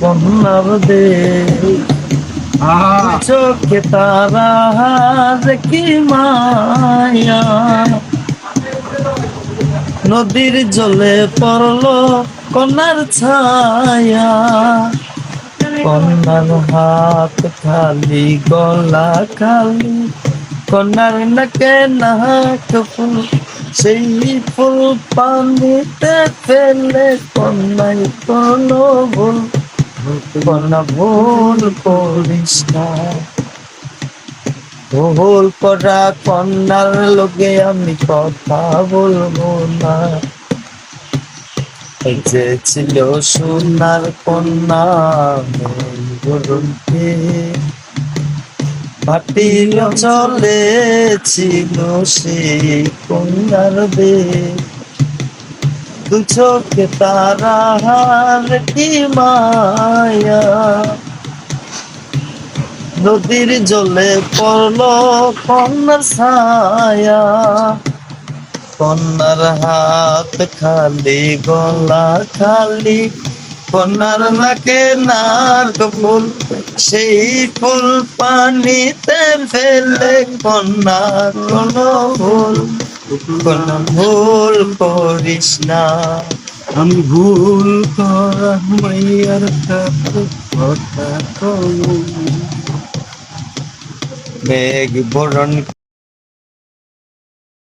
কন্যার দে চোখে তারা যে কি মায়া, নদীর জলে পড়লো কন্যার ছায়া, কন্যার হাত খালি গলা খালি, কন্যার নাকে নাক ফুল, সেই ফুল পানিতে ফেলে কন্যাই কোনো ভুল, কন্যা ভুল করিস না। ভুল করা কন্যার লোকে আমি কথা বলবো না, যে ছিল সোনার কন্যা বরণকে, মাটির চলে ছিল সেই কন্যার দে, দু চোখে তারা হার কি মায়া, নদীর জলে পড়লো কন্যার ছায়া, কন্যার হাত খালি গলা খালি, কন্যার নাকে নাক ফুল, সেই ফুল পানিতে ফেলে কন্যা কোনো ভুল, কোনো ভুল করিস না। আমি ভুল করা মাইয়ার কথা মেঘ বরণ